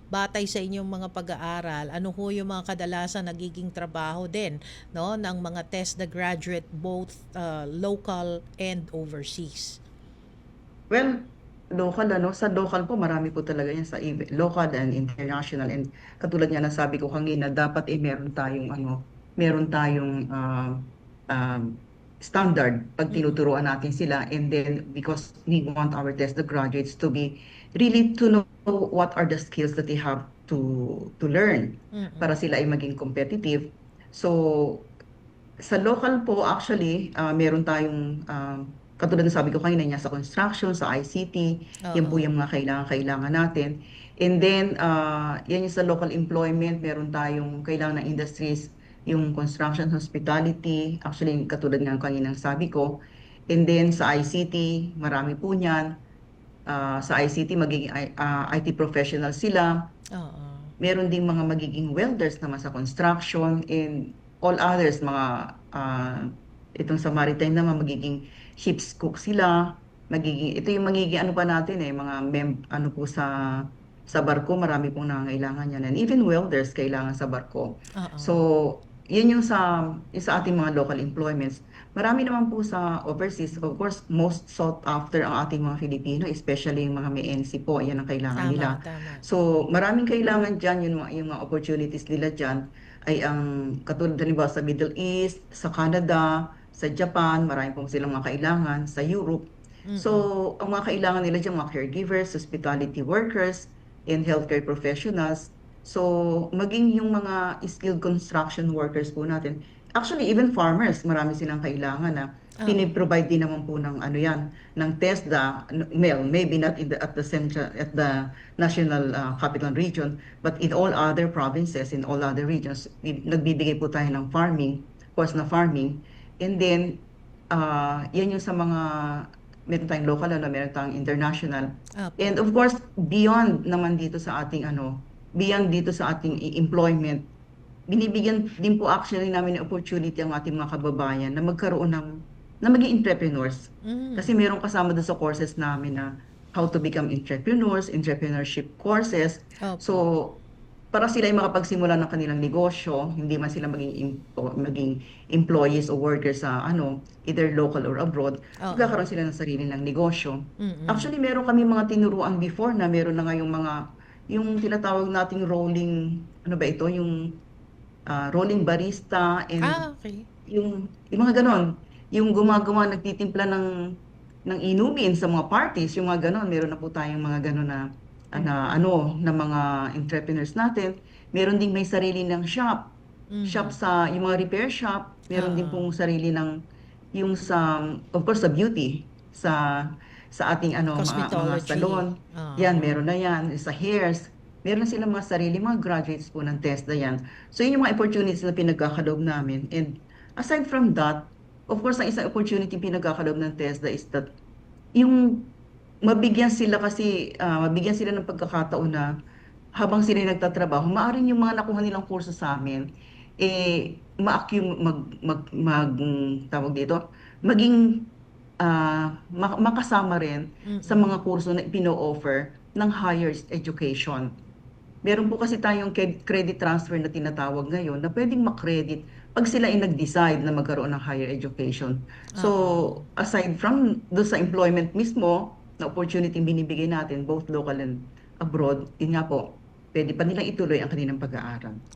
batay sa inyong mga pag-aaral, ano ho yung mga kadalasan nagiging trabaho din, no, ng mga TESDA graduate, both local and overseas? Well, local ano, sa local po marami po talaga yan sa local and international, and katulad nga ng sabi ko kanina, dapat meron tayong meron tayong um, standard pag Mm-mm. tinuturuan natin sila, and then because we want our test the graduates to be really to know what are the skills that they have to learn para Mm-mm. sila ay maging competitive. So sa local po, actually, meron tayong, katulad ng sabi ko kanina niya, sa construction, sa ICT, yan po Oo. yung mga kailangan natin. And then, yan yung sa local employment, meron tayong kailangan ng industries, yung construction, hospitality, actually, katulad ng kaninang sabi ko. And then, sa ICT, marami po niyan. Sa ICT, magiging IT professional sila. Oo. Meron ding mga magiging welders naman sa construction, and all others, mga itong sa maritime naman, magiging ship's cook sila, ito yung magiging ano pa natin mga ano po sa barko, marami pong nangangailangan yan. And even welders kailangan sa barko. Oo. So, yun yung sa ating mga local employments. Marami naman po sa overseas, of course, most sought after ang ating mga Filipino, especially yung mga may NC po, yan ang kailangan Tama, nila. tama. So, maraming kailangan dyan, yung mga opportunities nila dyan ay ang katulad halimbawa sa Middle East, sa Canada, sa Japan, marami pong silang mga kailangan, sa Europe. So, Mm-mm. ang mga kailangan nila dyan, mga caregivers, hospitality workers, and healthcare professionals. So, maging yung mga skilled construction workers po natin. Actually, even farmers, marami silang kailangan na Oo. piniprovide din naman po ng ano yan, ng TESDA, well, maybe not at the central, at the national capital region, but in all other provinces, in all other regions, nagbibigay po tayo ng farming, course na farming. And then, yan yung sa mga, meron tayong local, meron tayong international. Opo. And of course, beyond naman dito sa ating beyond dito sa ating employment, binibigyan din po actually namin ng opportunity ang ating mga kababayan na magkaroon na maging entrepreneurs. Mm. Kasi merong kasama doon sa courses namin na how to become entrepreneurs, entrepreneurship courses. Opo. So, para sila ay makapagsimula ng kanilang negosyo, hindi man sila maging employees o workers sa either local or abroad, Oo. magkakaroon sila ng sarili ng negosyo. Mm-mm. Actually, meron kami mga tinuruan before na meron na ngayong yung tinatawag nating rolling, ano ba ito, yung rolling barista, and Okay. yung mga ganon, yung gumagawa, nagtitimpla ng inumin sa mga parties, yung mga ganon, meron na po tayong mga ganon na mga entrepreneurs natin. Meron ding may sarili ng shop Mhm. sa yung mga repair shop, meron din Oo. pong sarili ng yung sa, of course, sa beauty, sa ating mga Cosmetology. salon, yan, Oo. meron na yan, sa hairs, meron na silang mga sarili, mga graduates po ng TESDA yan. So, yun yung mga opportunities na pinagkakaloob namin. And aside from that, of course, ang isang opportunity pinagkakaloob ng TESDA is that yung mabigyan sila ng pagkakataon na habang sila nagtatrabaho, maaaring yung mga nakuha nilang kurso sa amin, ma-accum- tawag dito, maging makasama rin sa Mm. mga kurso na ipino-offer ng higher education. Meron po kasi tayong credit transfer na tinatawag ngayon na pwedeng makredit pag sila ay nag-decide na magkaroon ng higher education. So, Oo. aside from do sa employment mismo, na opportunity binibigay natin, both local and abroad, yun nga po, pwede pa nilang ituloy ang kanilang pag-aaral.